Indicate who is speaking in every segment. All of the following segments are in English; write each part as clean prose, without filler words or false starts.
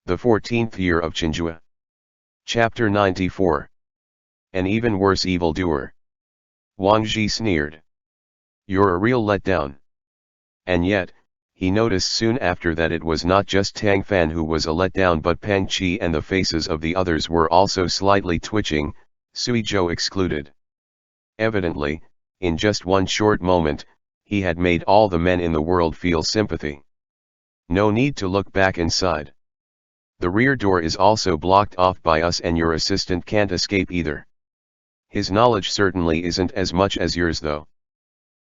Speaker 1: The 14th year of Chenghua. Chapter 94. An even worse evildoer. Wang Zhi sneered. You're a real letdown. And yet, he noticed soon after that it was not just Tang Fan who was a letdown but Pang Qi, and the faces of the others were also slightly twitching, Sui Zhou excluded. Evidently, in just one short moment, he had made all the men in the world feel sympathy. No need to look back inside. The rear door is also blocked off by us and your assistant can't escape either. His knowledge certainly isn't as much as yours though.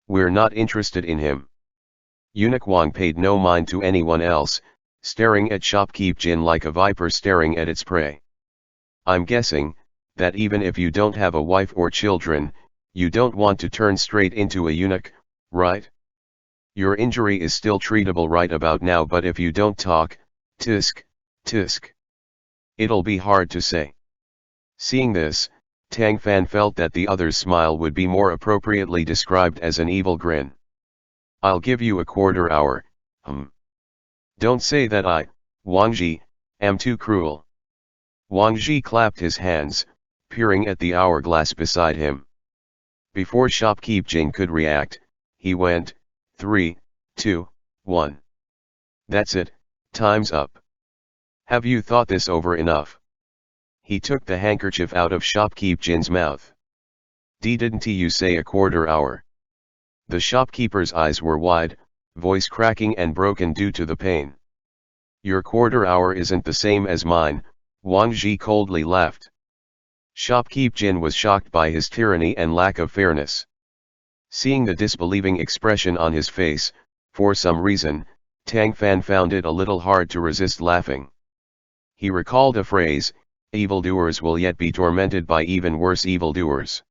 Speaker 1: We're not interested in him. Eunuch Wang paid no mind to anyone else, staring at shopkeep Jin like a viper staring at its prey. I'm guessing that even if you don't have a wife or children, you don't want to turn straight into a eunuch, right? Your injury is still treatable right about now, but if you don't talk, tisk, tisk. It'll be hard to say. Seeing this, Tang Fan felt that the other's smile would be more appropriately described as an evil grin. I'll give you a quarter hour, Don't say that I, Wang Zhi, am too cruel. Wang Zhi clapped his hands, peering at the hourglass beside him. Before shopkeep Jin could react, he went, 3, 2, 1. That's it, time's up. Have you thought this over enough? He took the handkerchief out of shopkeep Jin's mouth. Didn't you say a quarter hour? The shopkeeper's eyes were wide, voice cracking and broken due to the pain. Your quarter hour isn't the same as mine, Wang Zhi coldly laughed. Shopkeep Jin was shocked by his tyranny and lack of fairness. Seeing the disbelieving expression on his face, for some reason, Tang Fan found it a little hard to resist laughing. He recalled a phrase, evildoers will yet be tormented by even worse evildoers.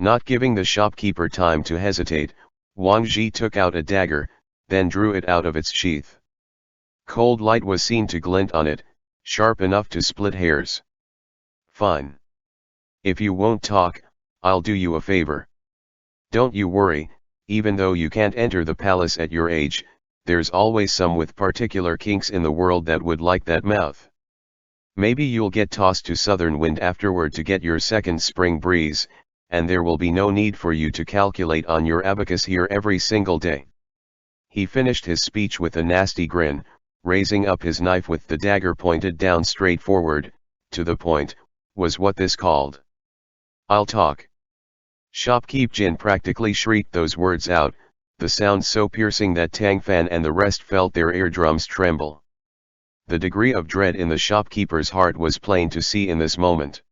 Speaker 1: Not giving the shopkeeper time to hesitate, Wang Zhi took out a dagger, then drew it out of its sheath. Cold light was seen to glint on it, sharp enough to split hairs. Fine. If you won't talk, I'll do you a favor. Don't you worry, even though you can't enter the palace at your age, there's always some with particular kinks in the world that would like that mouth. Maybe you'll get tossed to southern wind afterward to get your second spring breeze, and there will be no need for you to calculate on your abacus here every single day. He finished his speech with a nasty grin, raising up his knife with the dagger pointed down straight forward, to the point, was what this called. I'll talk. Shopkeep Jin practically shrieked those words out, the sound so piercing that Tang Fan and the rest felt their eardrums tremble. The degree of dread in the shopkeeper's heart was plain to see in this moment.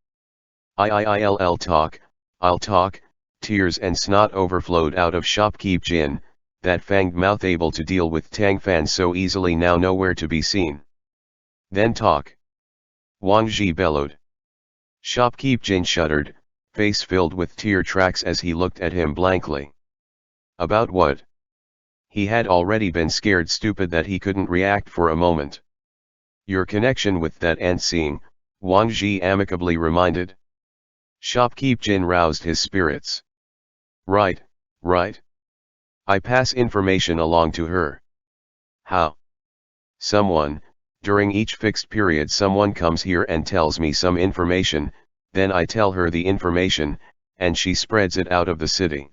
Speaker 1: I'll talk, I'll talk, tears and snot overflowed out of shopkeep Jin, that fanged mouth able to deal with Tang Fan so easily now nowhere to be seen. Then talk. Wang Zhi bellowed. Shopkeep Jin shuddered, face filled with tear tracks as he looked at him blankly. About what? He had already been scared stupid that he couldn't react for a moment. Your connection with that ant seeing, Wang Zhi amicably reminded. Shopkeep Jin roused his spirits. Right, right. I pass information along to her. How? Someone, during each fixed period someone comes here and tells me some information, then I tell her the information, and she spreads it out of the city.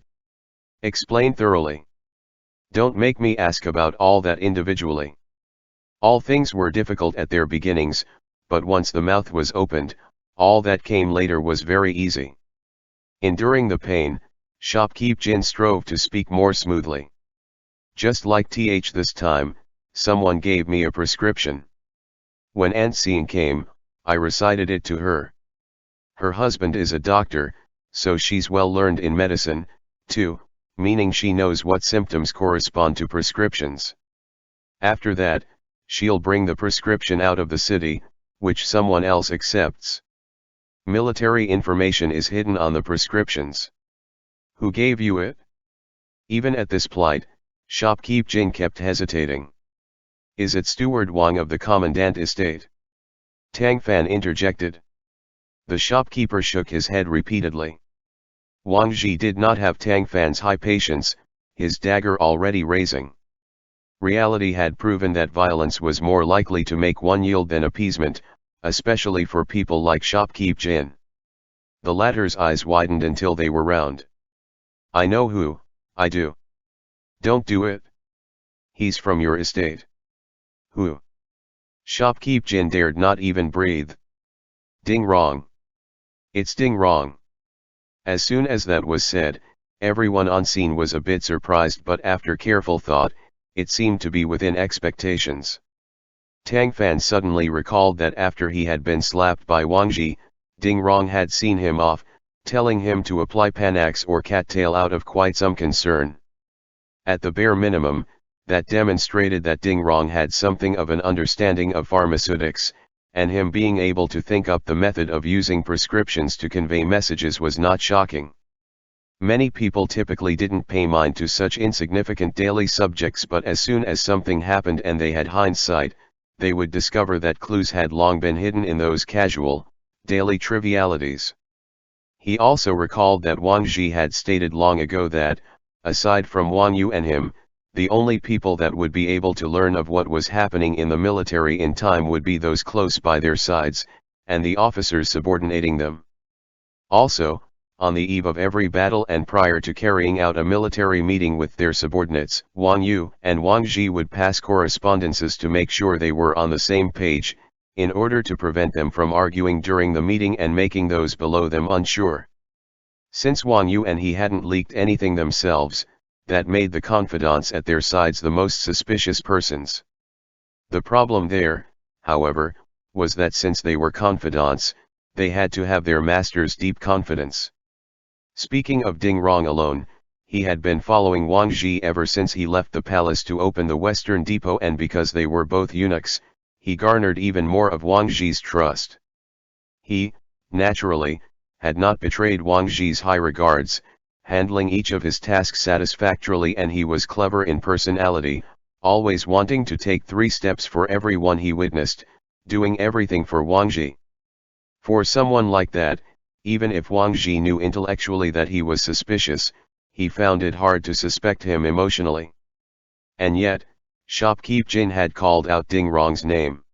Speaker 1: Explain thoroughly. Don't make me ask about all that individually. All things were difficult at their beginnings, but once the mouth was opened, all that came later was very easy. Enduring the pain, shopkeep Jin strove to speak more smoothly. Just like this time, someone gave me a prescription. When Aunt Seeing came, I recited it to her. Her husband is a doctor, so she's well learned in medicine, too, meaning she knows what symptoms correspond to prescriptions. After that, she'll bring the prescription out of the city, which someone else accepts. Military information is hidden on the prescriptions. Who gave you it? Even at this plight, shopkeep Jin kept hesitating. Is it Steward Wang of the Commandant Estate? Tang Fan interjected. The shopkeeper shook his head repeatedly. Wang Zhi did not have Tang Fan's high patience, his dagger already raising. Reality had proven that violence was more likely to make one yield than appeasement, especially for people like Shopkeep Jin. The latter's eyes widened until they were round. I know who, I do. Don't do it. He's from your estate. Who? Shopkeep Jin dared not even breathe. Ding Rong. It's Ding Rong. As soon as that was said, everyone on scene was a bit surprised, but after careful thought, it seemed to be within expectations. Tang Fan suddenly recalled that after he had been slapped by Wang Ji, Ding Rong had seen him off, telling him to apply Panax or cattail out of quite some concern. At the bare minimum, that demonstrated that Ding Rong had something of an understanding of pharmaceutics, and him being able to think up the method of using prescriptions to convey messages was not shocking. Many people typically didn't pay mind to such insignificant daily subjects, but as soon as something happened and they had hindsight, they would discover that clues had long been hidden in those casual, daily trivialities. He also recalled that Wang Ji had stated long ago that, aside from Wang Yu and him, the only people that would be able to learn of what was happening in the military in time would be those close by their sides, and the officers subordinating them. Also, on the eve of every battle and prior to carrying out a military meeting with their subordinates, Wang Yu and Wang Ji would pass correspondences to make sure they were on the same page, in order to prevent them from arguing during the meeting and making those below them unsure. Since Wang Yu and he hadn't leaked anything themselves, that made the confidants at their sides the most suspicious persons. The problem there, however, was that since they were confidants, they had to have their master's deep confidence. Speaking of Ding Rong alone, he had been following Wang Ji ever since he left the palace to open the Western Depot, and because they were both eunuchs, he garnered even more of Wang Ji's trust. He, naturally, had not betrayed Wang Ji's high regards, handling each of his tasks satisfactorily, and he was clever in personality, always wanting to take 3 steps for everyone he witnessed, doing everything for Wang Ji. For someone like that, even if Wang Ji knew intellectually that he was suspicious, he found it hard to suspect him emotionally. And yet, Shopkeep Jin had called out Ding Rong's name.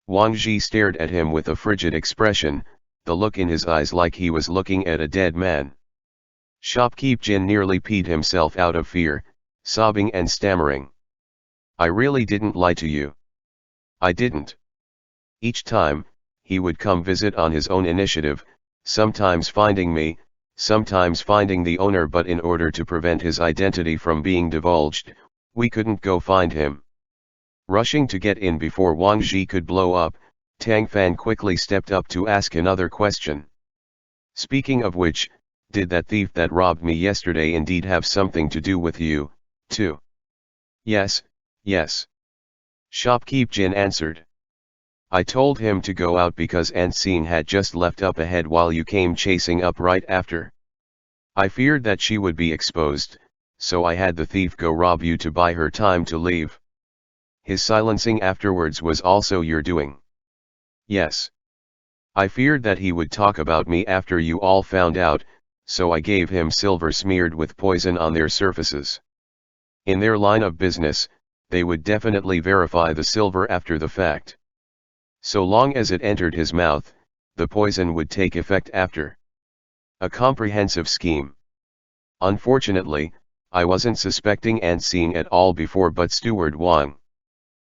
Speaker 1: Wang Ji stared at him with a frigid expression, the look in his eyes like he was looking at a dead man. Shopkeep Jin nearly peed himself out of fear, sobbing and stammering. I really didn't lie to you. I didn't. Each time, he would come visit on his own initiative, sometimes finding me, sometimes finding the owner, but in order to prevent his identity from being divulged, we couldn't go find him. Rushing to get in before Wang Ji could blow up, Tang Fan quickly stepped up to ask another question. Speaking of which, did that thief that robbed me yesterday indeed have something to do with you, too? Yes, yes. Shopkeep Jin answered. I told him to go out because Aunt Xing had just left up ahead while you came chasing up right after. I feared that she would be exposed, so I had the thief go rob you to buy her time to leave. His silencing afterwards was also your doing. Yes. I feared that he would talk about me after you all found out, so I gave him silver smeared with poison on their surfaces. In their line of business, they would definitely verify the silver after the fact. So long as it entered his mouth, the poison would take effect after. A comprehensive scheme. Unfortunately, I wasn't suspecting Aunt Xing at all before, but Steward Wang.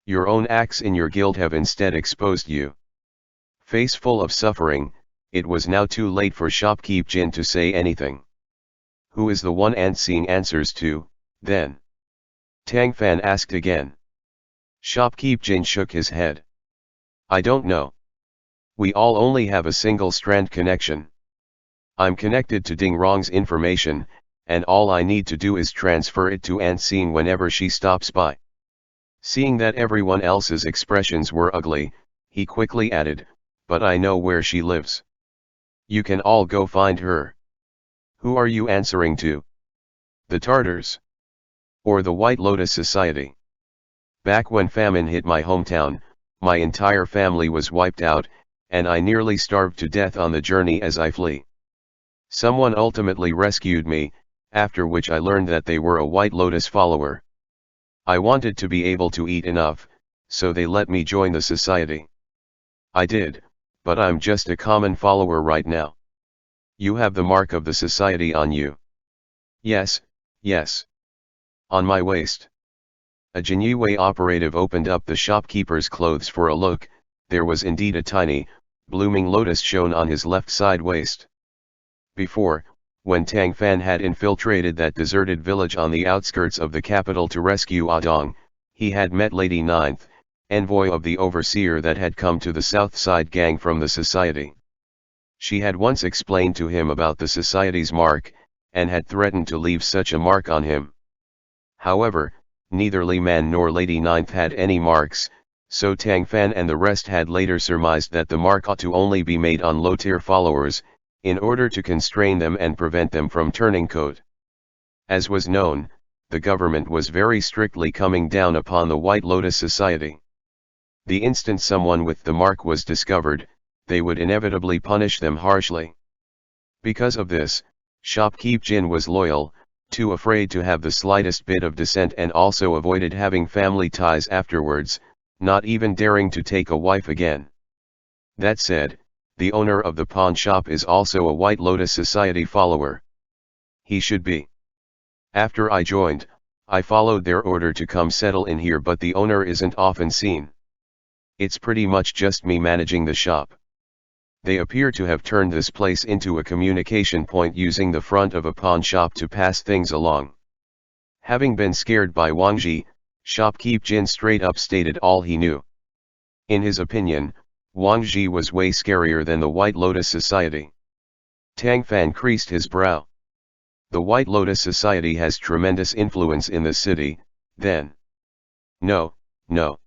Speaker 1: Your own acts in your guild have instead exposed you. Face full of suffering, it was now too late for Shopkeep Jin to say anything. Who is the one Aunt Xing answers to, then? Tang Fan asked again. Shopkeep Jin shook his head. I don't know. We all only have a single strand connection. I'm connected to Ding Rong's information, and all I need to do is transfer it to Aunt Xing whenever she stops by. Seeing that everyone else's expressions were ugly, he quickly added, but I know where she lives. You can all go find her. Who are you answering to? The Tartars? Or the White Lotus Society? Back when famine hit my hometown, my entire family was wiped out, and I nearly starved to death on the journey as I flee. Someone ultimately rescued me, after which I learned that they were a White Lotus follower. I wanted to be able to eat enough, so they let me join the society. I did, but I'm just a common follower right now. You have the mark of the society on you. Yes, yes. On my waist. A Chenghua operative opened up the shopkeeper's clothes for a look. There was indeed a tiny, blooming lotus shown on his left side waist. Before, when Tang Fan had infiltrated that deserted village on the outskirts of the capital to rescue Adong, he had met Lady Ninth, envoy of the overseer that had come to the South Side gang from the society. She had once explained to him about the society's mark, and had threatened to leave such a mark on him. However, neither Li Man nor Lady Ninth had any marks, so Tang Fan and the rest had later surmised that the mark ought to only be made on low-tier followers, in order to constrain them and prevent them from turning coat. As was known, the government was very strictly coming down upon the White Lotus Society. The instant someone with the mark was discovered, they would inevitably punish them harshly. Because of this, Shopkeep Jin was loyal, too afraid to have the slightest bit of dissent, and also avoided having family ties afterwards, not even daring to take a wife again. That said, the owner of the pawn shop is also a White Lotus Society follower. He should be. After I joined, I followed their order to come settle in here, but the owner isn't often seen. It's pretty much just me managing the shop. They appear to have turned this place into a communication point, using the front of a pawn shop to pass things along. Having been scared by Wang Ji, Shopkeep Jin straight up stated all he knew. In his opinion, Wang Ji was way scarier than the White Lotus Society. Tang Fan creased his brow. The White Lotus Society has tremendous influence in the city, then. No, no.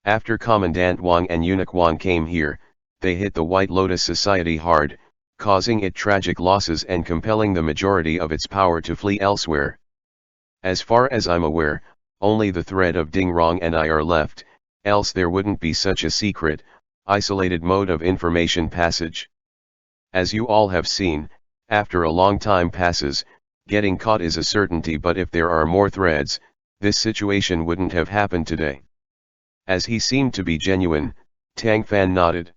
Speaker 1: After Commandant Wang and Eunuch Wang came here, they hit the White Lotus Society hard, causing it tragic losses and compelling the majority of its power to flee elsewhere. As far as I'm aware, only the thread of Ding Rong and I are left, else there wouldn't be such a secret, isolated mode of information passage. As you all have seen, after a long time passes, getting caught is a certainty, but if there are more threads, this situation wouldn't have happened today. As he seemed to be genuine, Tang Fan nodded.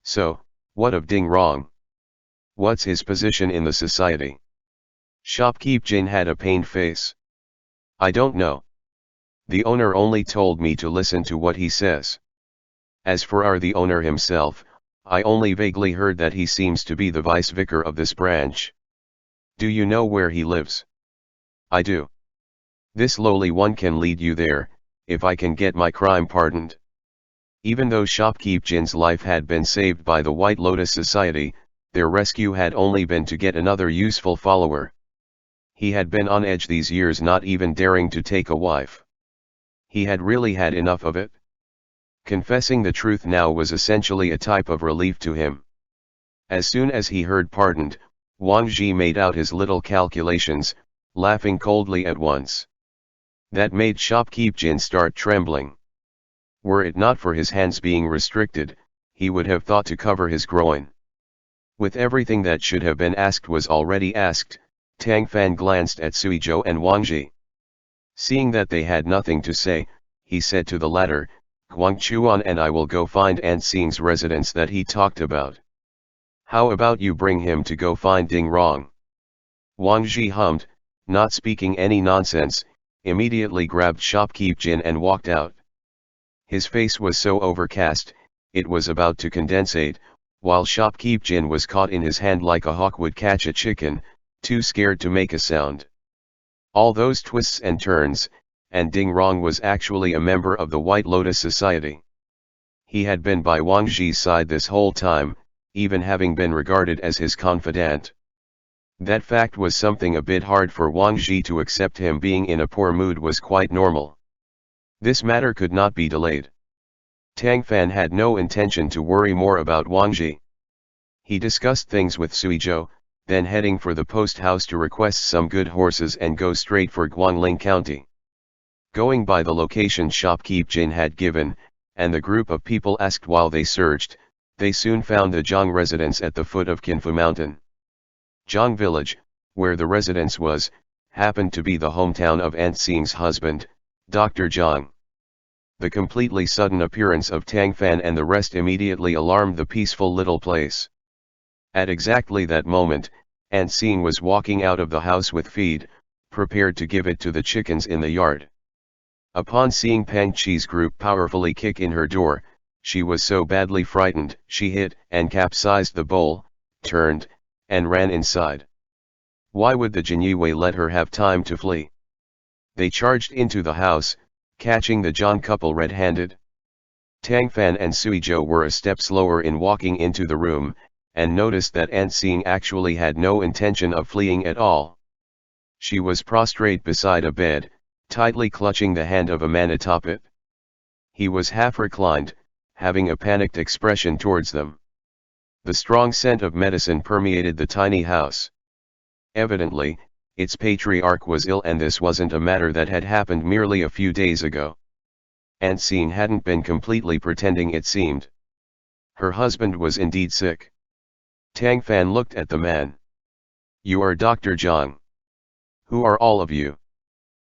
Speaker 1: So, what of Ding Rong? What's his position in the society? Shopkeep Jin had a pained face. I don't know. The owner only told me to listen to what he says. As for the owner himself, I only vaguely heard that he seems to be the vice-vicar of this branch. Do you know where he lives? I do. This lowly one can lead you there, if I can get my crime pardoned. Even though Shopkeep Jin's life had been saved by the White Lotus Society, their rescue had only been to get another useful follower. He had been on edge these years, not even daring to take a wife. He had really had enough of it. Confessing the truth now was essentially a type of relief to him. As soon as he heard pardoned, Wang Ji made out his little calculations, laughing coldly at once. That made Shopkeep Jin start trembling. Were it not for his hands being restricted, he would have thought to cover his groin. With everything that should have been asked was already asked, Tang Fan glanced at Suizhou and Wang Ji. Seeing that they had nothing to say, he said to the latter, Guang Chuan and I will go find Aunt Xing's residence that he talked about. How about you bring him to go find Ding Rong? Wang Ji hummed, not speaking any nonsense, immediately grabbed Shopkeep Jin and walked out. His face was so overcast, it was about to condensate, while Shopkeep Jin was caught in his hand like a hawk would catch a chicken, too scared to make a sound. All those twists and turns, and Ding Rong was actually a member of the White Lotus Society. He had been by Wang Ji's side this whole time, even having been regarded as his confidant. That fact was something a bit hard for Wang Ji to accept. Him being in a poor mood was quite normal. This matter could not be delayed. Tang Fan had no intention to worry more about Wang Ji. He discussed things with Suizhou, then heading for the post house to request some good horses and go straight for Guangling County. Going by the location Shopkeep Jin had given, and the group of people asked while they searched, they soon found the Zhang residence at the foot of Qinfu Mountain. Zhang village, where the residence was, happened to be the hometown of Aunt Xing's husband, Dr. Zhang. The completely sudden appearance of Tang Fan and the rest immediately alarmed the peaceful little place. At exactly that moment, Aunt Xing was walking out of the house with feed, prepared to give it to the chickens in the yard. Upon seeing Pang Qi's group powerfully kick in her door, she was so badly frightened, she hit and capsized the bowl, turned, and ran inside. Why would the Jinyue let her have time to flee? They charged into the house, catching the Zhang couple red-handed. Tang Fan and Suizhou were a step slower in walking into the room, and noticed that Aunt Xing actually had no intention of fleeing at all. She was prostrate beside a bed, tightly clutching the hand of a man atop it. He was half reclined, having a panicked expression towards them. The strong scent of medicine permeated the tiny house. Evidently, its patriarch was ill, and this wasn't a matter that had happened merely a few days ago. Aunt Xing hadn't been completely pretending, it seemed. Her husband was indeed sick. Tang Fan looked at the man. "You are Dr. Zhang. Who are all of you?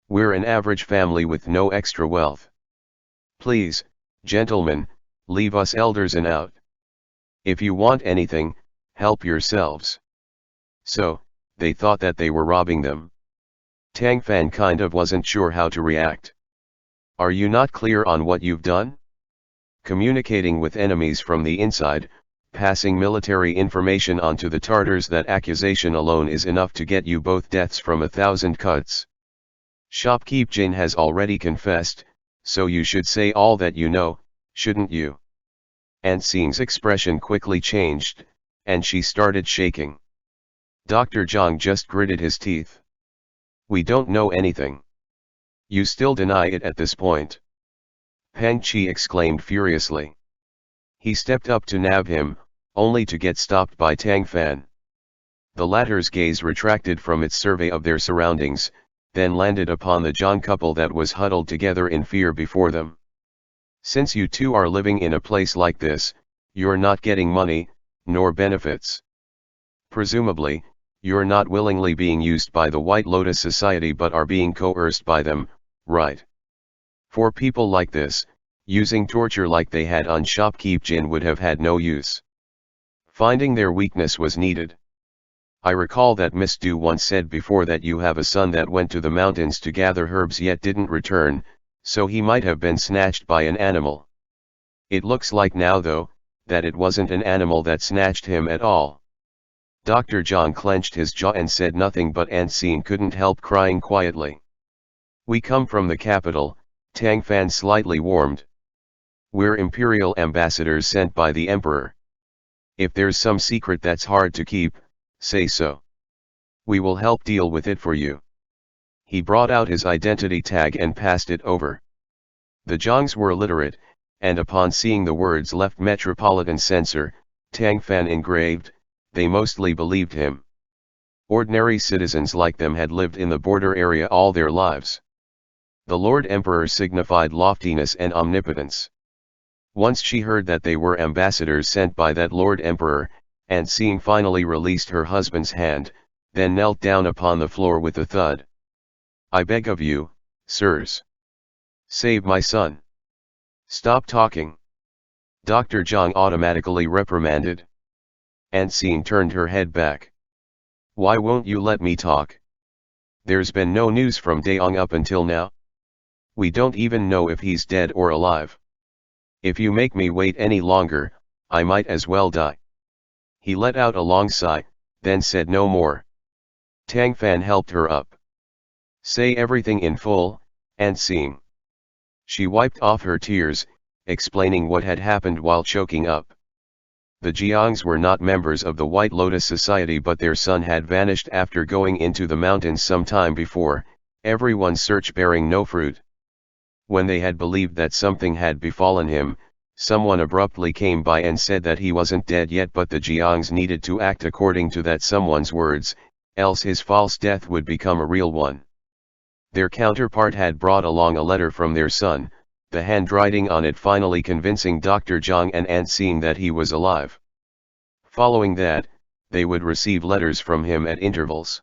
Speaker 1: We're an average family with no extra wealth. Please, gentlemen, leave us elders in out. If you want anything, help yourselves." So, they thought that they were robbing them. Tang Fan kind of wasn't sure how to react. "Are you not clear on what you've done? Communicating with enemies from the inside, passing military information on to the Tartars, that accusation alone is enough to get you both deaths from 1,000 cuts. Shopkeep Jin has already confessed, so you should say all that you know, shouldn't you?" Aunt Xing's expression quickly changed, and she started shaking. Dr. Zhang just gritted his teeth. "We don't know anything. You still deny it at this point?" Pang Qi exclaimed furiously. He stepped up to nab him, only to get stopped by Tang Fan. The latter's gaze retracted from its survey of their surroundings, then landed upon the Zhang couple that was huddled together in fear before them. "Since you two are living in a place like this, you're not getting money, nor benefits. Presumably, you're not willingly being used by the White Lotus Society but are being coerced by them, right? For people like this, using torture like they had on Shopkeep Jin would have had no use. Finding their weakness was needed. I recall that Miss Du once said before that you have a son that went to the mountains to gather herbs yet didn't return, so he might have been snatched by an animal. It looks like now though, that it wasn't an animal that snatched him at all." Dr. Zhang clenched his jaw and said nothing, but Aunt Xing couldn't help crying quietly. "We come from the capital," Tang Fan slightly warmed. "We're imperial ambassadors sent by the emperor. If there's some secret that's hard to keep, say so. We will help deal with it for you." He brought out his identity tag and passed it over. The Zhangs were literate, and upon seeing the words "Left Metropolitan Censor, Tang Fan engraved, they mostly believed him. Ordinary citizens like them had lived in the border area all their lives. The Lord Emperor signified loftiness and omnipotence. Once she heard that they were ambassadors sent by that Lord Emperor, Aunt Xing finally released her husband's hand, then knelt down upon the floor with a thud. "I beg of you, sirs. Save my son. Stop talking." Dr. Zhang automatically reprimanded. Aunt Xing turned her head back. "Why won't you let me talk? There's been no news from Daong up until now. We don't even know if he's dead or alive. If you make me wait any longer, I might as well die." He let out a long sigh, then said no more. Tang Fan helped her up. "Say everything in full, Aunt Xing." She wiped off her tears, explaining what had happened while choking up. The Jiangs were not members of the White Lotus Society, but their son had vanished after going into the mountains some time before, everyone's search bearing no fruit. When they had believed that something had befallen him, someone abruptly came by and said that he wasn't dead yet, but the Jiangs needed to act according to that someone's words, else his false death would become a real one. Their counterpart had brought along a letter from their son, the handwriting on it finally convincing Dr. Zhang and Aunt Xing that he was alive. Following that, they would receive letters from him at intervals.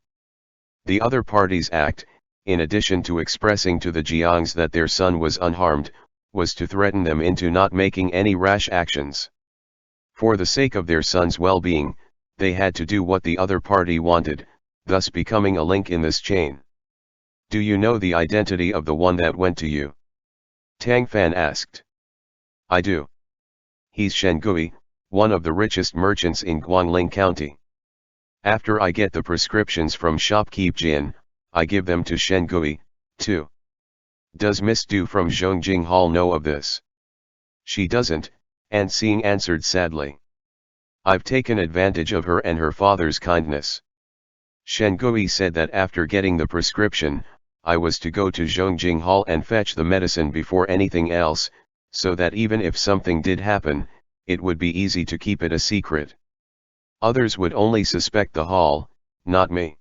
Speaker 1: The other party's act, in addition to expressing to the Jiangs that their son was unharmed, was to threaten them into not making any rash actions. For the sake of their son's well-being, they had to do what the other party wanted, thus becoming a link in this chain. Do you know the identity of the one that went to you? Tang Fan asked. I do. He's Shen-gui, one of the richest merchants in Guangling County. After I get the prescriptions from shopkeep Jin, I give them to Shen-gui, too. Does Miss Du from Zhongjing Hall know of this? She doesn't, An Xing answered sadly. I've taken advantage of her and her father's kindness. Shen-gui said that after getting the prescription, I was to go to Zhongjing Hall and fetch the medicine before anything else, so that even if something did happen, it would be easy to keep it a secret. Others would only suspect the hall, not me.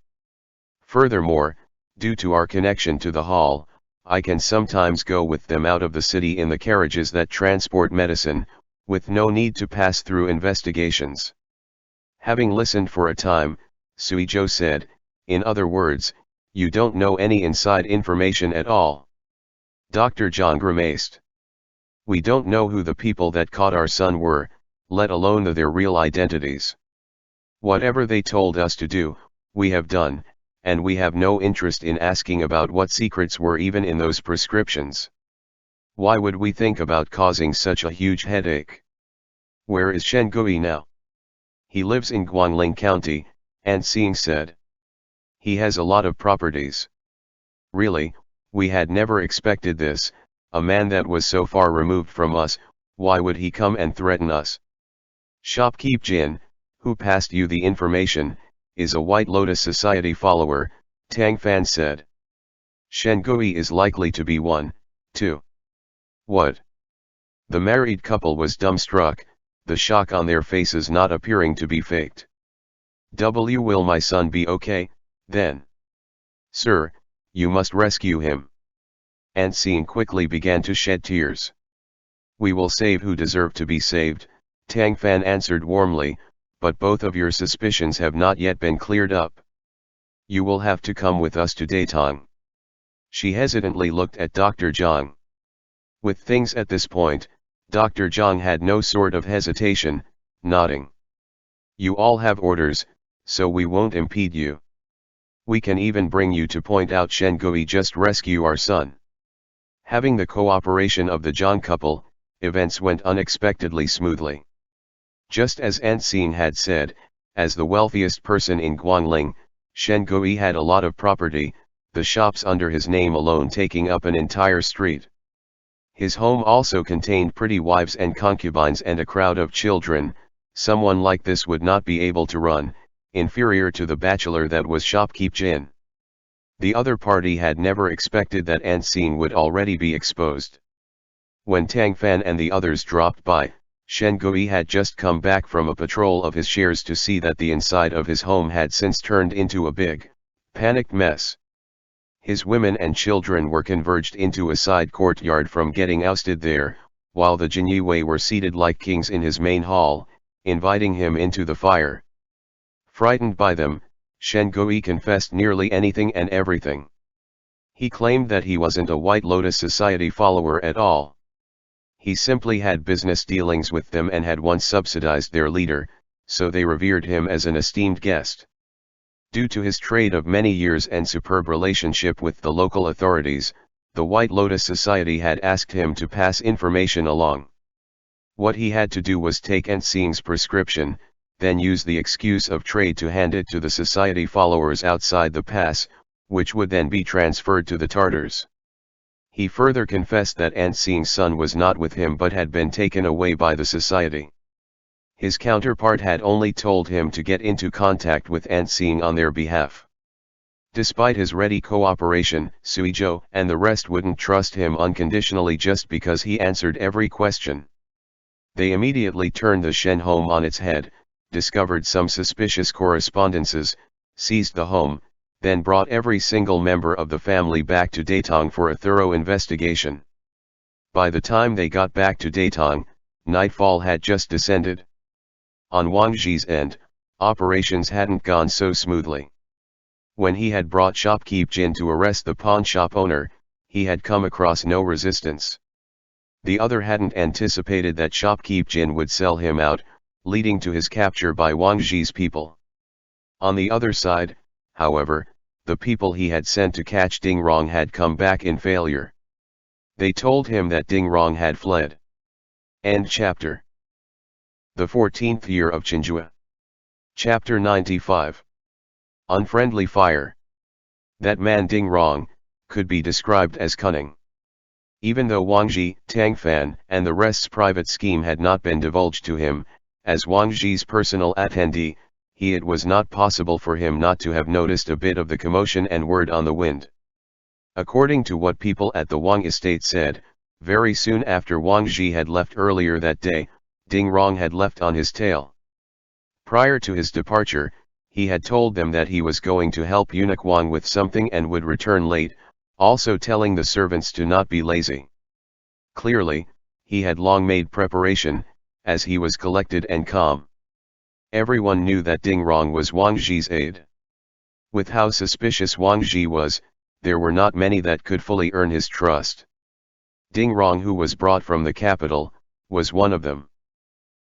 Speaker 1: Furthermore, due to our connection to the hall, I can sometimes go with them out of the city in the carriages that transport medicine, with no need to pass through investigations. Having listened for a time, Suizhou said, in other words, you don't know any inside information at all. Dr. Zhang grimaced. We don't know who the people that caught our son were, let alone their real identities. Whatever they told us to do, we have done, and we have no interest in asking about what secrets were even in those prescriptions. Why would we think about causing such a huge headache? Where is Shen-gui now? He lives in Guangling County, An Xing said. He has a lot of properties. Really, we had never expected this, a man that was so far removed from us, why would he come and threaten us? Shopkeep Jin, who passed you the information, is a White Lotus Society follower, Tang Fan said. Shen-gui is likely to be one, too. What? The married couple was dumbstruck, the shock on their faces not appearing to be faked. Will my son be okay, then? Sir, you must rescue him. An Xing quickly began to shed tears. We will save who deserve to be saved, Tang Fan answered warmly, but both of your suspicions have not yet been cleared up. You will have to come with us to Datong. She hesitantly looked at Dr. Zhang. With things at this point, Dr. Zhang had no sort of hesitation, nodding. You all have orders, so we won't impede you. We can even bring you to point out Shen-gui just rescue our son. Having the cooperation of the Zhang couple, events went unexpectedly smoothly. Just as An Xing had said, as the wealthiest person in Guangling, Shen-gui had a lot of property, the shops under his name alone taking up an entire street. His home also contained pretty wives and concubines and a crowd of children. Someone like this would not be able to run, inferior to the bachelor that was shopkeep Jin. The other party had never expected that An Xing would already be exposed. When Tang Fan and the others dropped by, Shen-gui had just come back from a patrol of his shares to see that the inside of his home had since turned into a big, panicked mess. His women and children were converged into a side courtyard from getting ousted there, while the Jinyue were seated like kings in his main hall, inviting him into the fire. Frightened by them, Shen-gui confessed nearly anything and everything. He claimed that he wasn't a White Lotus Society follower at all. He simply had business dealings with them and had once subsidized their leader, so they revered him as an esteemed guest. Due to his trade of many years and superb relationship with the local authorities, the White Lotus Society had asked him to pass information along. What he had to do was take An Xing's prescription, then use the excuse of trade to hand it to the society followers outside the pass, which would then be transferred to the Tartars. He further confessed that An Xing's son was not with him but had been taken away by the society. His counterpart had only told him to get into contact with An Xing on their behalf. Despite his ready cooperation, Suizhou and the rest wouldn't trust him unconditionally just because he answered every question. They immediately turned the Shen home on its head, discovered some suspicious correspondences, seized the home, then brought every single member of the family back to Datong for a thorough investigation. By the time they got back to Datong, nightfall had just descended. On Wang Zhi's end, operations hadn't gone so smoothly. When he had brought shopkeep Jin to arrest the pawn shop owner, he had come across no resistance. The other hadn't anticipated that shopkeep Jin would sell him out, leading to his capture by Wang Zhi's people. On the other side, however, the people he had sent to catch Ding Rong had come back in failure. They told him that Ding Rong had fled. End chapter. The 14th year of Chenghua. Chapter 95. Unfriendly fire. That man Ding Rong could be described as cunning. Even though Wang Zhi, Tang Fan, and the rest's private scheme had not been divulged to him, as Wang Zhi's personal attendee, it was not possible for him not to have noticed a bit of the commotion and word on the wind. According to what people at the Wang estate said, very soon after Wang Zhi had left earlier that day, Ding Rong had left on his tail. Prior to his departure, he had told them that he was going to help eunuch Wang with something and would return late, also telling the servants to not be lazy. Clearly, he had long made preparation, as he was collected and calm. Everyone knew that Ding Rong was Wang Zhi's aide. With how suspicious Wang Zhi was, there were not many that could fully earn his trust. Ding Rong, who was brought from the capital, was one of them.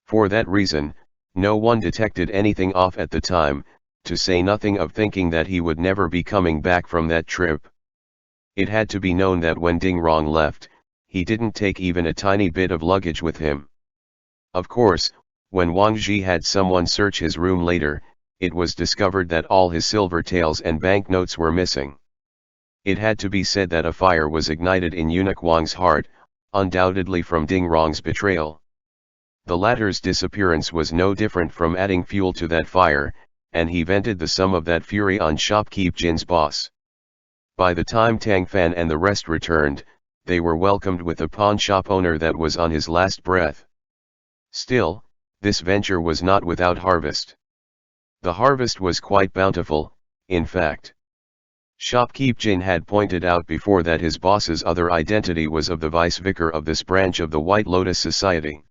Speaker 1: For that reason, no one detected anything off at the time, to say nothing of thinking that he would never be coming back from that trip. It had to be known that when Ding Rong left, he didn't take even a tiny bit of luggage with him. Of course, when Wang Zhi had someone search his room later, it was discovered that all his silver taels and banknotes were missing. It had to be said that a fire was ignited in eunuch Wang's heart, undoubtedly from Ding Rong's betrayal. The latter's disappearance was no different from adding fuel to that fire, and he vented the sum of that fury on shopkeep Jin's boss. By the time Tang Fan and the rest returned, they were welcomed with a pawn shop owner that was on his last breath. Still, this venture was not without harvest. The harvest was quite bountiful, in fact. Shopkeep Jin had pointed out before that his boss's other identity was of the vice-vicar of this branch of the White Lotus Society.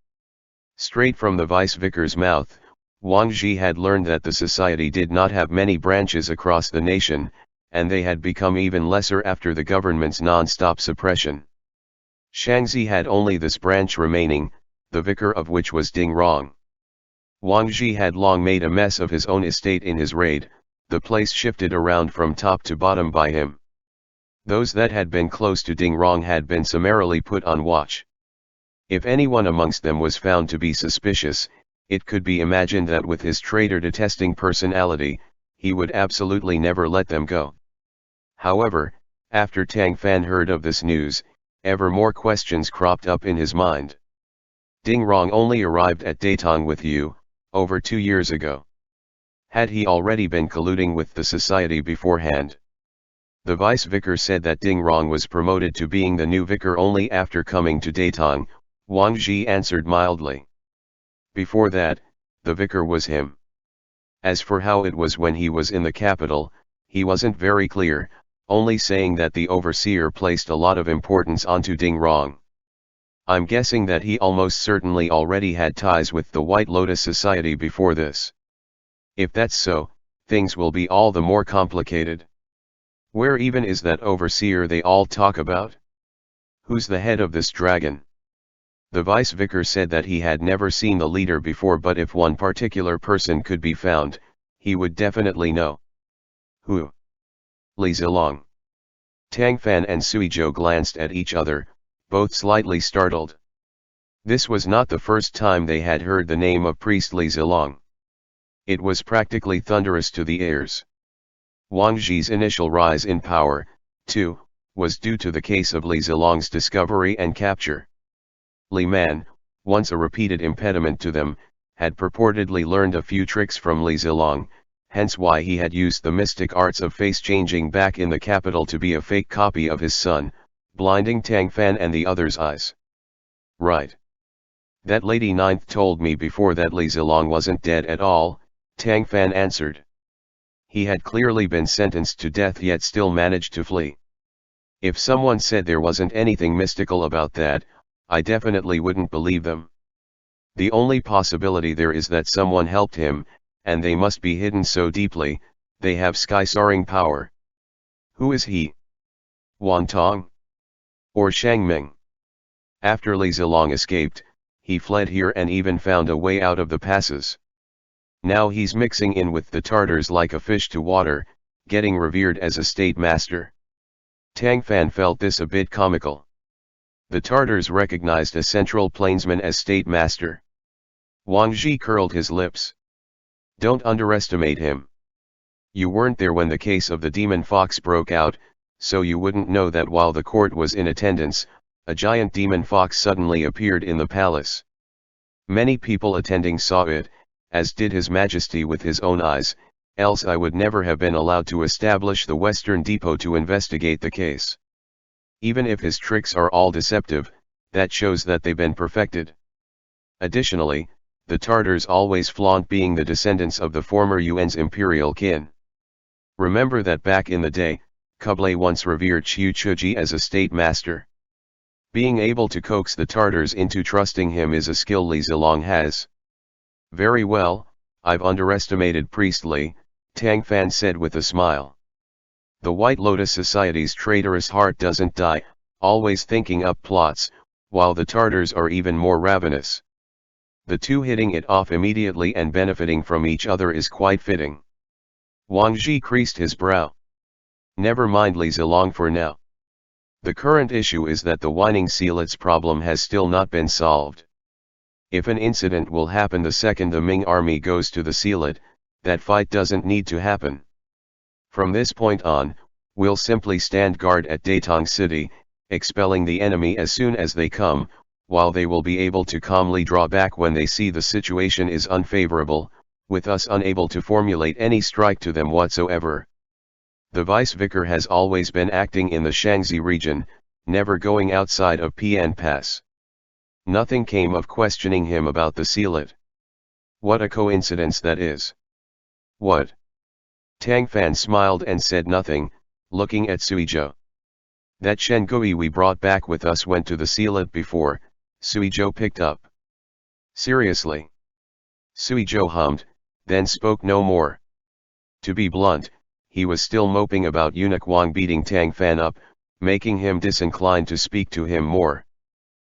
Speaker 1: Straight from the vice-vicar's mouth, Wang Zhi had learned that the society did not have many branches across the nation, and they had become even lesser after the government's non-stop suppression. Shangzi had only this branch remaining, the vicar of which was Ding Rong. Wang Zhi had long made a mess of his own estate in his raid, the place shifted around from top to bottom by him. Those that had been close to Ding Rong had been summarily put on watch. If anyone amongst them was found to be suspicious, it could be imagined that with his traitor-detesting personality, he would absolutely never let them go. However, after Tang Fan heard of this news, ever more questions cropped up in his mind. Ding Rong only arrived at Datong with you, over 2 years ago. Had he already been colluding with the society beforehand? The vice-vicar said that Ding Rong was promoted to being the new vicar only after coming to Datong. Wang Zhi answered mildly. Before that, the vicar was him. As for how it was when he was in the capital, he wasn't very clear, only saying that the overseer placed a lot of importance onto Ding Rong. I'm guessing that he almost certainly already had ties with the White Lotus Society before this. If that's so, things will be all the more complicated. Where even is that overseer they all talk about? Who's the head of this dragon? The vice-vicar said that he had never seen the leader before, but if one particular person could be found, he would definitely know. Who? Li Zilong. Tang Fan and Suizhou glanced at each other, both slightly startled. This was not the first time they had heard the name of priest Li Zilong. It was practically thunderous to the ears. Wang Zhi's initial rise in power, too, was due to the case of Li Zilong's discovery and capture. Li Man, once a repeated impediment to them, had purportedly learned a few tricks from Li Zilong, hence why he had used the mystic arts of face-changing back in the capital to be a fake copy of his son, blinding Tang Fan and the others' eyes. Right. That Lady Ninth told me before that Li Zilong wasn't dead at all, Tang Fan answered. He had clearly been sentenced to death yet still managed to flee. If someone said there wasn't anything mystical about that, I definitely wouldn't believe them. The only possibility there is that someone helped him, and they must be hidden so deeply, They have sky-soaring power. Who is he? Wan Tong? Or Shang Ming? After Li Zilong escaped, he fled here and even found a way out of the passes. Now he's mixing in with the Tartars like a fish to water, getting revered as a state master. Tang Fan felt this a bit comical. The Tartars recognized a central plainsman as state master. Wang Ji curled his lips. Don't underestimate him. You weren't there when the case of the demon fox broke out, so you wouldn't know that while the court was in attendance, a giant demon fox suddenly appeared in the palace. Many people attending saw it, as did His Majesty with his own eyes, else I would never have been allowed to establish the Western Depot to investigate the case. Even if his tricks are all deceptive, that shows that they've been perfected. Additionally, the Tartars always flaunt being the descendants of the former Yuan's imperial kin. Remember that back in the day, Kublai once revered Qiu Chuji as a state master. Being able to coax the Tartars into trusting him is a skill Li Zilong has. Very well, I've underestimated Priestley, Tang Fan said with a smile. The White Lotus Society's traitorous heart doesn't die, always thinking up plots, while the Tartars are even more ravenous. The two hitting it off immediately and benefiting from each other is quite fitting. Wang Ji creased his brow. Never mind Li Zilong for now. The current issue is that the Weining Sealet's problem has still not been solved. If an incident will happen the second the Ming army goes to the Sealet, that fight doesn't need to happen. From this point on, we'll simply stand guard at Datong City, expelling the enemy as soon as they come, while they will be able to calmly draw back when they see the situation is unfavorable, with us unable to formulate any strike to them whatsoever. The vice-vicar has always been acting in the Shaanxi region, never going outside of Pian Pass. Nothing came of questioning him about the Sealet. What a coincidence that is. What? Tang Fan smiled and said nothing, looking at Suizhou. That Chenghua we brought back with us went to the Sealet before, Suizhou picked up. Seriously? Suizhou hummed, then spoke no more. To be blunt, he was still moping about Eunuch Wang beating Tang Fan up, making him disinclined to speak to him more.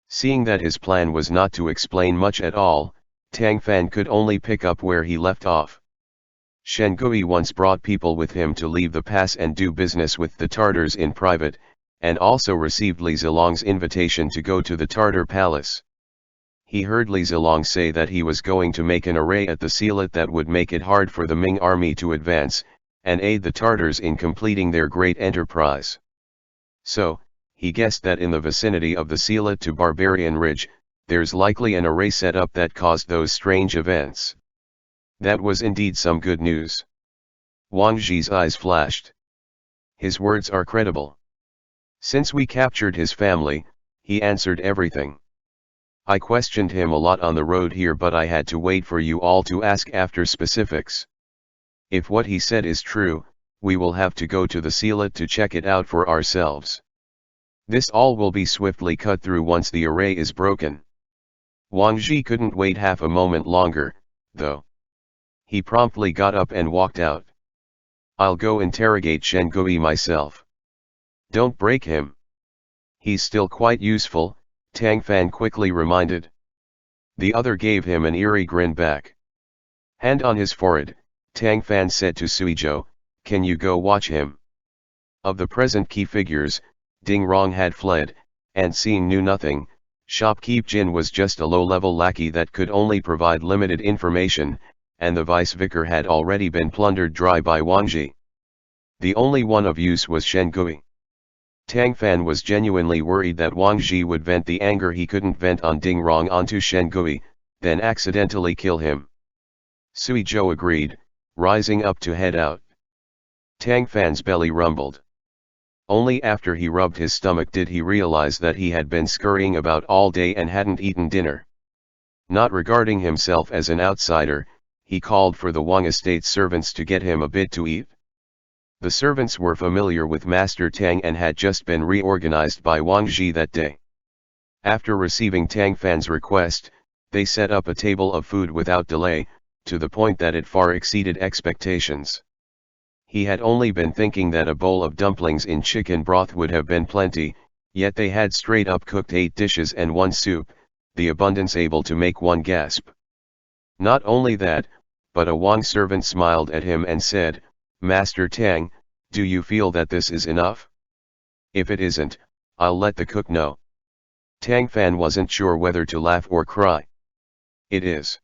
Speaker 1: Seeing that his plan was not to explain much at all, Tang Fan could only pick up where he left off. Chenghua once brought people with him to leave the pass and do business with the Tartars in private, and also received Li Zilong's invitation to go to the Tartar palace. He heard Li Zilong say that he was going to make an array at the Sealet that would make it hard for the Ming army to advance, and aid the Tartars in completing their great enterprise. So, he guessed that in the vicinity of the Sealet to Barbarian Ridge, there's likely an array set up that caused those strange events. That was indeed some good news. Wang Ji's eyes flashed. His words are credible. Since we captured his family, he answered everything. I questioned him a lot on the road here, but I had to wait for you all to ask after specifics. If what he said is true, we will have to go to the Sealet to check it out for ourselves. This all will be swiftly cut through once the array is broken. Wang Ji couldn't wait half a moment longer, though. He promptly got up and walked out. I'll go interrogate Chenghua myself. Don't break him. He's still quite useful, Tang Fan quickly reminded. The other gave him an eerie grin back. Hand on his forehead, Tang Fan said to Suizhou, can you go watch him? Of the present key figures, Ding Rong had fled, and seeing knew nothing, Shopkeep Jin was just a low-level lackey that could only provide limited information, and the vice-vicar had already been plundered dry by Wang Ji. The only one of use was Chenghua. Tang Fan was genuinely worried that Wang Ji would vent the anger he couldn't vent on Ding Rong onto Chenghua, then accidentally kill him. Suizhou agreed, rising up to head out. Tang Fan's belly rumbled. Only after he rubbed his stomach did he realize that he had been scurrying about all day and hadn't eaten dinner. Not regarding himself as an outsider, he called for the Wang estate servants to get him a bit to eat. The servants were familiar with Master Tang and had just been reorganized by Wang Ji that day. After receiving Tang Fan's request, they set up a table of food without delay, to the point that it far exceeded expectations. He had only been thinking that a bowl of dumplings in chicken broth would have been plenty, yet they had straight up cooked 8 dishes and 1 soup, the abundance able to make one gasp. Not only that, but a Wang servant smiled at him and said, "Master Tang, do you feel that this is enough? If it isn't, I'll let the cook know." Tang Fan wasn't sure whether to laugh or cry. "It is.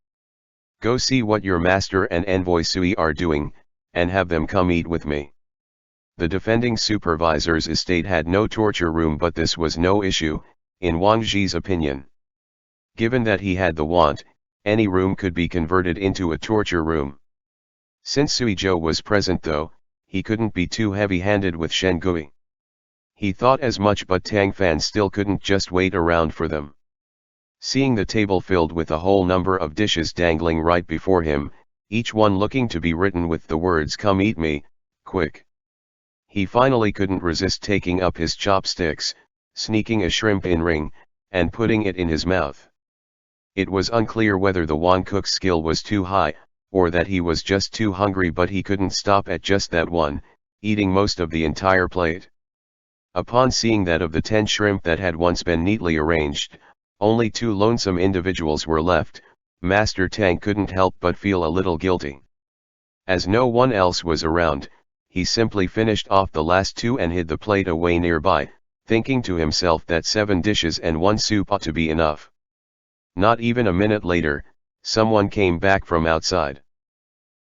Speaker 1: Go see what your master and envoy Sui are doing, and have them come eat with me." The defending supervisor's estate had no torture room, but this was no issue, in Wang Zhi's opinion. Given that he had the want, any room could be converted into a torture room. Since Sui Zhou was present though, he couldn't be too heavy-handed with Shen. He thought as much, but Tang Fan still couldn't just wait around for them. Seeing the table filled with a whole number of dishes dangling right before him, each one looking to be written with the words "Come eat me, quick," he finally couldn't resist taking up his chopsticks, sneaking a shrimp in ring, and putting it in his mouth. It was unclear whether the Wang cook's skill was too high, or that he was just too hungry, but he couldn't stop at just that one, eating most of the entire plate. Upon seeing that of the 10 shrimp that had once been neatly arranged, only 2 lonesome individuals were left, Master Tang couldn't help but feel a little guilty. As no one else was around, he simply finished off the last 2 and hid the plate away nearby, thinking to himself that 7 dishes and 1 soup ought to be enough. Not even a minute later, someone came back from outside.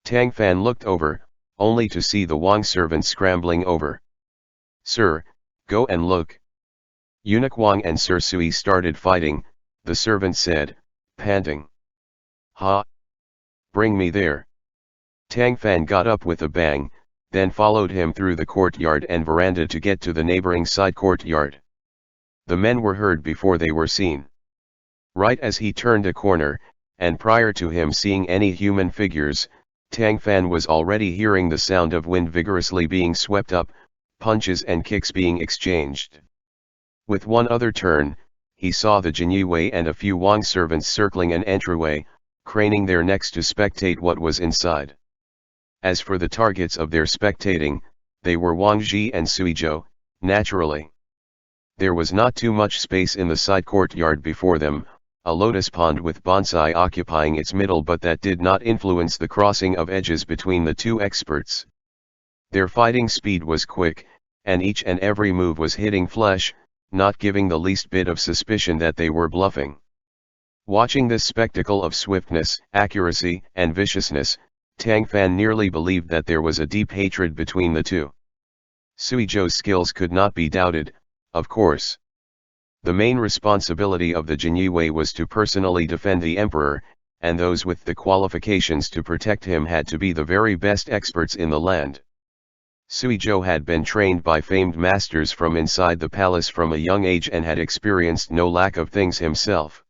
Speaker 1: Tang Fan looked over, only to see the Wang servant scrambling over. "Sir, go and look." Eunuch Wang and Sir Sui started fighting, the servant said, panting. "Ha! Bring me there." Tang Fan got up with a bang, then followed him through the courtyard and veranda to get to the neighboring side courtyard. The men were heard before they were seen. Right as he turned a corner, and prior to him seeing any human figures, Tang Fan was already hearing the sound of wind vigorously being swept up, punches and kicks being exchanged. With one other turn, he saw the Jinyue and a few Wang servants circling an entryway, craning their necks to spectate what was inside. As for the targets of their spectating, they were Wang Zhi and Sui Zhou, naturally. There was not too much space in the side courtyard before them, a lotus pond with bonsai occupying its middle, but that did not influence the crossing of edges between the 2 experts. Their fighting speed was quick, and each and every move was hitting flesh, not giving the least bit of suspicion that they were bluffing. Watching this spectacle of swiftness, accuracy, and viciousness, Tang Fan nearly believed that there was a deep hatred between the 2. Sui Zhou's skills could not be doubted, of course. The main responsibility of the Jinyue was to personally defend the emperor, and those with the qualifications to protect him had to be the very best experts in the land. Sui Zhou had been trained by famed masters from inside the palace from a young age and had experienced no lack of things himself.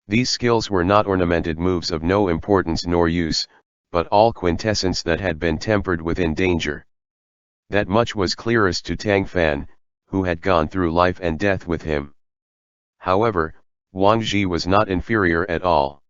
Speaker 1: These skills were not ornamented moves of no importance nor use, but all quintessence that had been tempered within danger. That much was clearest to Tang Fan, who had gone through life and death with him. However, Wang Zhi was not inferior at all.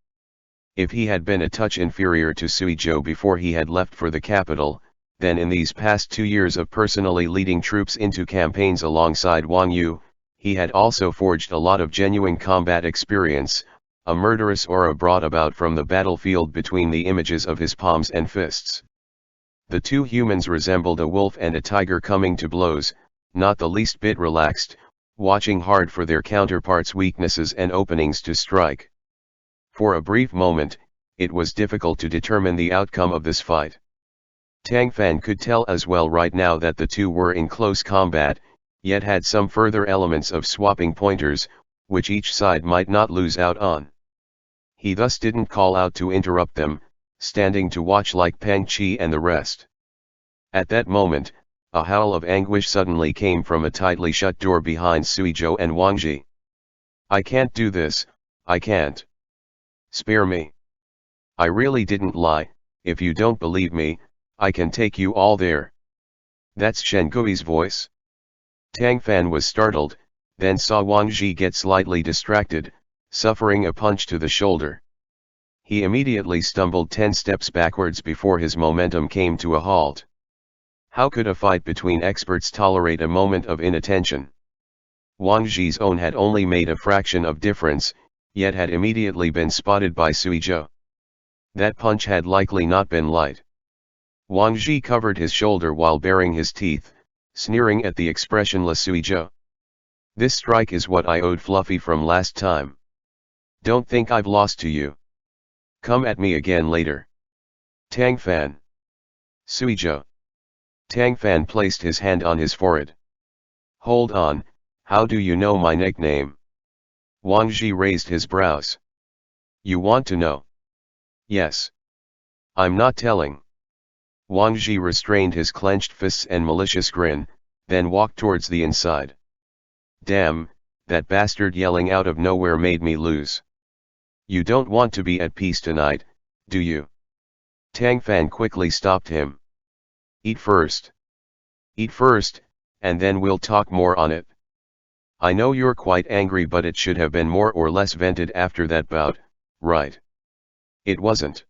Speaker 1: If he had been a touch inferior to Sui Zhou before he had left for the capital, then in these past 2 years of personally leading troops into campaigns alongside Wang Yu, he had also forged a lot of genuine combat experience, a murderous aura brought about from the battlefield between the images of his palms and fists. The 2 humans resembled a wolf and a tiger coming to blows, not the least bit relaxed, watching hard for their counterparts' weaknesses and openings to strike. For a brief moment, it was difficult to determine the outcome of this fight. Tang Fan could tell as well right now that the 2 were in close combat, yet had some further elements of swapping pointers, which each side might not lose out on. He thus didn't call out to interrupt them, standing to watch like Peng Qi and the rest. At that moment, a howl of anguish suddenly came from a tightly shut door behind Sui Zhou and Wang Zhi. "I can't do this, I can't. Spare me. I really didn't lie. If you don't believe me, I can take you all there." That's Shengui's voice. Tang Fan was startled, then saw Wang Zhi get slightly distracted, suffering a punch to the shoulder. He immediately stumbled 10 steps backwards before his momentum came to a halt. How could a fight between experts tolerate a moment of inattention? Wang Zhi's own had only made a fraction of difference, yet had immediately been spotted by Sui Zhou. That punch had likely not been light. Wang Zhi covered his shoulder while baring his teeth, sneering at the expressionless Sui Zhou. This strike is what I owed Fluffy from last time. Don't think I've lost to you. Come at me again later. Tang Fan. Sui Zhou. Tang Fan placed his hand on his forehead. Hold on, how do you know my nickname? Wang Zhi raised his brows. You want to know? Yes. I'm not telling. Wang Zhi restrained his clenched fists and malicious grin, then walked towards the inside. Damn, that bastard yelling out of nowhere made me lose. You don't want to be at peace tonight, do you? Tang Fan quickly stopped him. Eat first. Eat first, and then we'll talk more on it. I know you're quite angry, but it should have been more or less vented after that bout, right? It wasn't.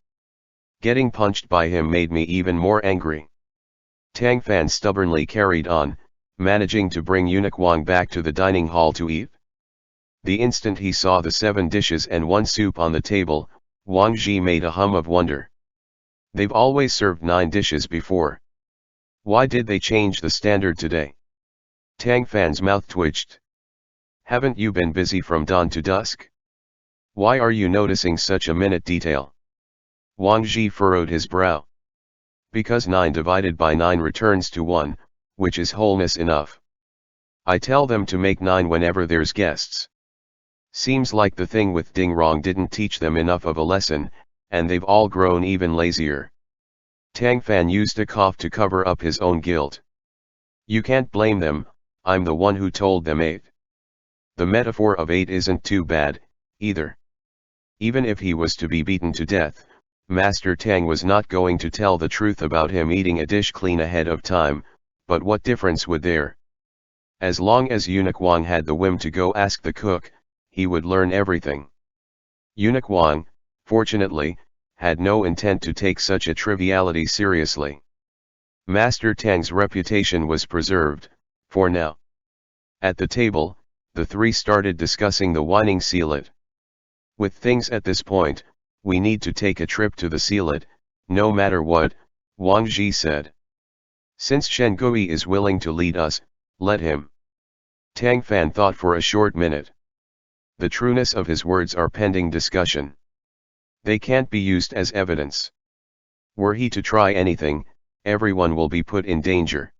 Speaker 1: Getting punched by him made me even more angry. Tang Fan stubbornly carried on, managing to bring Eunuch Wang back to the dining hall to eat. The instant he saw the 7 dishes and 1 soup on the table, Wang Zhi made a hum of wonder. They've always served 9 dishes before. Why did they change the standard today? Tang Fan's mouth twitched. Haven't you been busy from dawn to dusk? Why are you noticing such a minute detail? Wang Zhi furrowed his brow. Because 9 divided by 9 returns to 1, which is wholeness enough. I tell them to make 9 whenever there's guests. Seems like the thing with Ding Rong didn't teach them enough of a lesson, and they've all grown even lazier. Tang Fan used a cough to cover up his own guilt. You can't blame them, I'm the one who told them 8. The metaphor of 8 isn't too bad, either. Even if he was to be beaten to death, Master Tang was not going to tell the truth about him eating a dish clean ahead of time, but what difference would there? As long as Eunuch Wang had the whim to go ask the cook, he would learn everything. Eunuch Wang, fortunately, had no intent to take such a triviality seriously. Master Tang's reputation was preserved, for now. At the table, the 3 started discussing the Weining Sealet. With things at this point, we need to take a trip to the Sealet, no matter what, Wang Zhi said. Since Chenghua is willing to lead us, let him. Tang Fan thought for a short minute. The trueness of his words are pending discussion. They can't be used as evidence. Were he to try anything, everyone will be put in danger.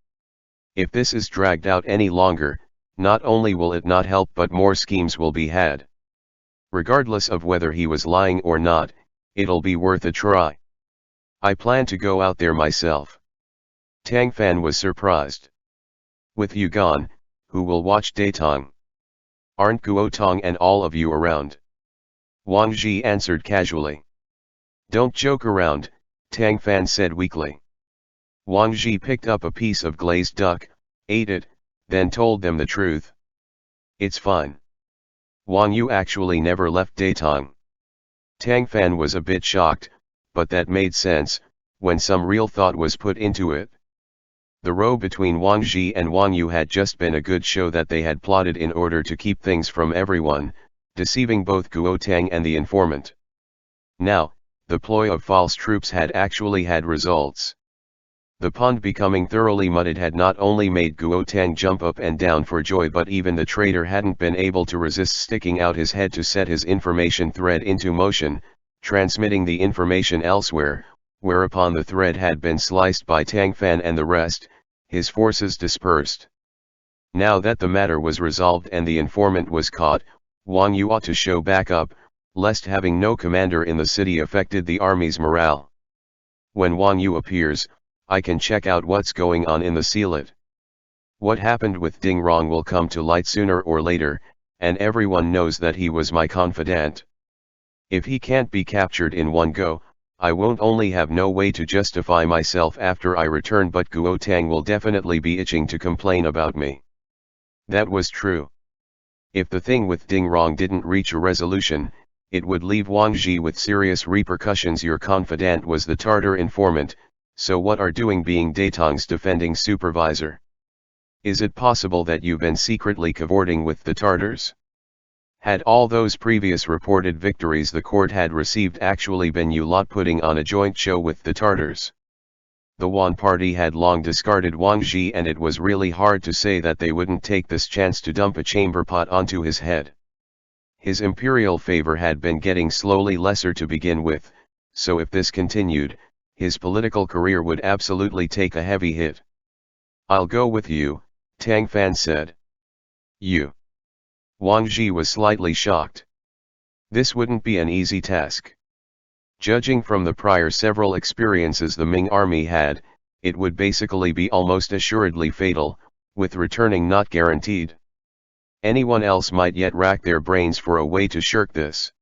Speaker 1: If this is dragged out any longer, not only will it not help but more schemes will be had. Regardless of whether he was lying or not, it'll be worth a try. I plan to go out there myself. Tang Fan was surprised. With you gone, who will watch Daitong? Aren't Guo Tong and all of you around? Wang Zhi answered casually. Don't joke around, Tang Fan said weakly. Wang Zhi picked up a piece of glazed duck, ate it, then told them the truth. It's fine. Wang Yu actually never left Daitong. Tang Fan was a bit shocked, but that made sense, when some real thought was put into it. The row between Wang Zhi and Wang Yu had just been a good show that they had plotted in order to keep things from everyone, deceiving both Guo Tang and the informant. Now, the ploy of false troops had actually had results. The pond becoming thoroughly mudded had not only made Guo Tang jump up and down for joy, but even the traitor hadn't been able to resist sticking out his head to set his information thread into motion, transmitting the information elsewhere, whereupon the thread had been sliced by Tang Fan and the rest, his forces dispersed. Now that the matter was resolved and the informant was caught, Wang Yu ought to show back up, lest having no commander in the city affected the army's morale. When Wang Yu appears, I can check out what's going on in the Sealet. What happened with Ding Rong will come to light sooner or later, and everyone knows that he was my confidant. If he can't be captured in one go, I won't only have no way to justify myself after I return, but Guo Tang will definitely be itching to complain about me. That was true. If the thing with Ding Rong didn't reach a resolution, it would leave Wang Zhi with serious repercussions. Your confidant was the Tartar informant, So what are doing being Datong's defending supervisor? Is it possible that you've been secretly cavorting with the Tartars? Had all those previous reported victories the court had received actually been you lot putting on a joint show with the Tartars? The Yuan party had long discarded Wang Zhi, and it was really hard to say that they wouldn't take this chance to dump a chamber pot onto his head. His imperial favor had been getting slowly lesser to begin with, so if this continued, his political career would absolutely take a heavy hit. "I'll go with you," Tang Fan said. "You?" Wang Zhi was slightly shocked. This wouldn't be an easy task. Judging from the prior several experiences the Ming army had, it would basically be almost assuredly fatal, with returning not guaranteed. Anyone else might yet rack their brains for a way to shirk this.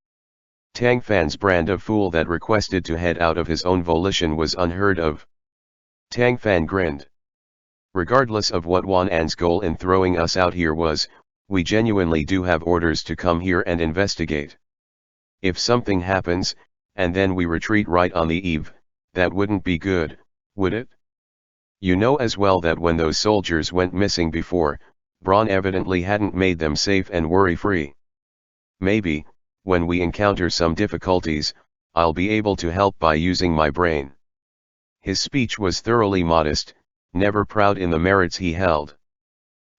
Speaker 1: Tang Fan's brand of fool that requested to head out of his own volition was unheard of. Tang Fan grinned. "Regardless of what Wan An's goal in throwing us out here was, we genuinely do have orders to come here and investigate. If something happens, and then we retreat right on the eve, that wouldn't be good, would it? You know as well that when those soldiers went missing before, Braun evidently hadn't made them safe and worry-free. Maybe, when we encounter some difficulties, I'll be able to help by using my brain." His speech was thoroughly modest, never proud in the merits he held.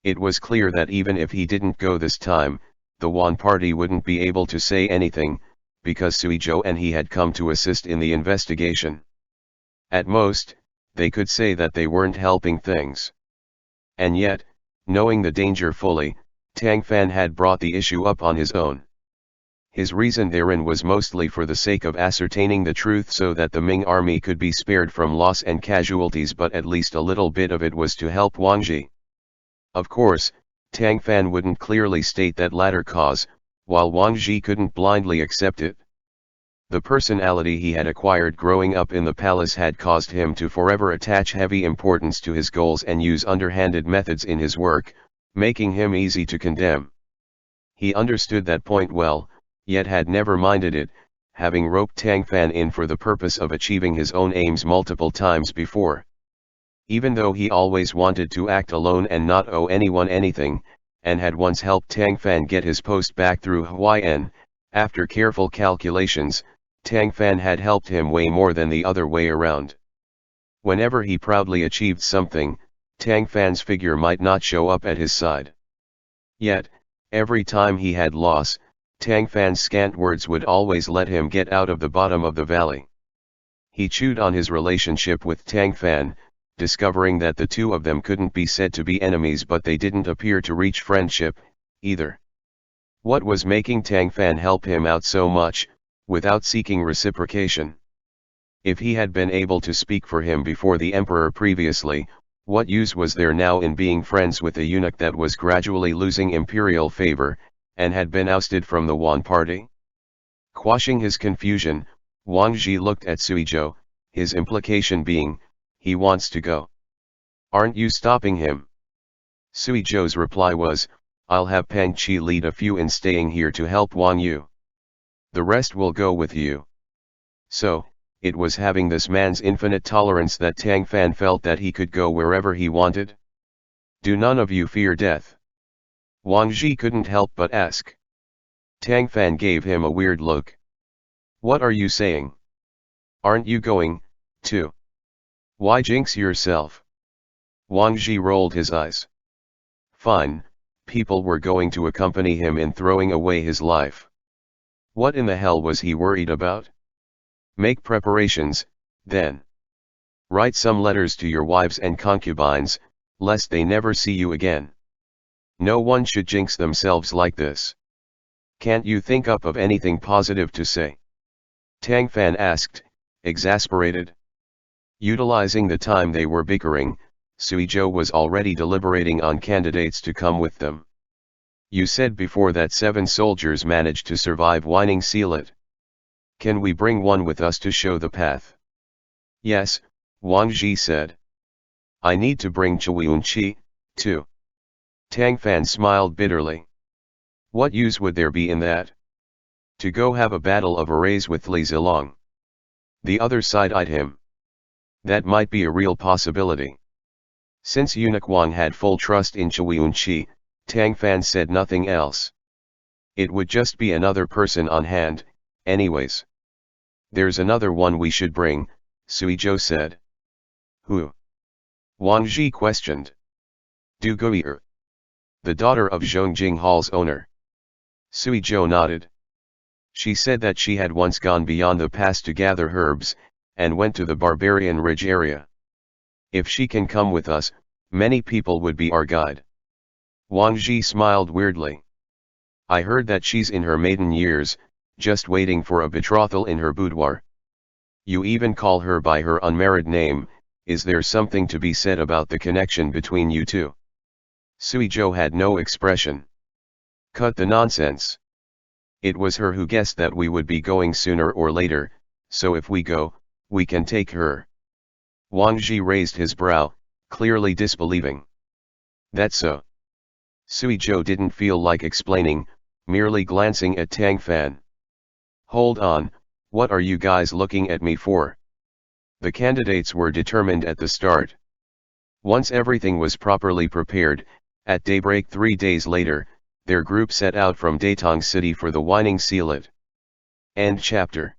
Speaker 1: It was clear that even if he didn't go this time, the Yuan party wouldn't be able to say anything, because Suizhou and he had come to assist in the investigation. At most, they could say that they weren't helping things. And yet, knowing the danger fully, Tang Fan had brought the issue up on his own. His reason therein was mostly for the sake of ascertaining the truth so that the Ming army could be spared from loss and casualties, but at least a little bit of it was to help Wang Zhi. Of course, Tang Fan wouldn't clearly state that latter cause, while Wang Zhi couldn't blindly accept it. The personality he had acquired growing up in the palace had caused him to forever attach heavy importance to his goals and use underhanded methods in his work, making him easy to condemn. He understood that point well, yet had never minded it, having roped Tang Fan in for the purpose of achieving his own aims multiple times before. Even though he always wanted to act alone and not owe anyone anything, and had once helped Tang Fan get his post back through Huayan, after careful calculations, Tang Fan had helped him way more than the other way around. Whenever he proudly achieved something, Tang Fan's figure might not show up at his side. Yet, every time he had loss, Tang Fan's scant words would always let him get out of the bottom of the valley. He chewed on his relationship with Tang Fan, discovering that the two of them couldn't be said to be enemies, but they didn't appear to reach friendship, either. What was making Tang Fan help him out so much, without seeking reciprocation? If he had been able to speak for him before the emperor previously, what use was there now in being friends with a eunuch that was gradually losing imperial favor, and had been ousted from the Yuan party? Quashing his confusion, Wang Zhi looked at Suizhou, his implication being, "He wants to go. Aren't you stopping him?" Suizhou's reply was, "I'll have Peng Qi lead a few in staying here to help Wang Yu. The rest will go with you." So, it was having this man's infinite tolerance that Tang Fan felt that he could go wherever he wanted. "Do none of you fear death?" Wang Zhi couldn't help but ask. Tang Fan gave him a weird look. "What are you saying? Aren't you going, too? Why jinx yourself?" Wang Zhi rolled his eyes. Fine, people were going to accompany him in throwing away his life. What in the hell was he worried about? Make preparations, then. Write some letters to your wives and concubines, lest they never see you again. No one should jinx themselves like this. Can't you think up of anything positive to say?" Tang Fan asked, exasperated. Utilizing the time they were bickering, Suizhou was already deliberating on candidates to come with them. "You said before that 7 soldiers managed to survive Weining Sealet. Can we bring one with us to show the path?" "Yes," Wang Zhi said. "I need to bring Qi, too." Tang Fan smiled bitterly. What use would there be in that? To go have a battle of arrays with Li Zilong? The other side eyed him. That might be a real possibility. Since eunuch Wang had full trust in Chi, Tang Fan said nothing else. It would just be another person on hand, anyways. There's another one we should bring, Sui Zhou said. Who? Wang Ji questioned. Du Gui'er. The daughter of Zhongjing Hall's owner. Sui Zhou nodded. She said that she had once gone beyond the pass to gather herbs, and went to the Barbarian Ridge area. If she can come with us, many people would be our guide. Wang Ji smiled weirdly. I heard that she's in her maiden years, just waiting for a betrothal in her boudoir. You even call her by her unmarried name. Is there something to be said about the connection between you two? Sui Zhou had no expression. Cut the nonsense. It was her who guessed that we would be going sooner or later, so if we go, we can take her. Wang Ji raised his brow, clearly disbelieving. That's so. Sui Zhou didn't feel like explaining, merely glancing at Tang Fan. Hold on, what are you guys looking at me for? The candidates were determined at the start. Once everything was properly prepared, at daybreak 3 days later, their group set out from Datong City for the Weining Sealet. End chapter.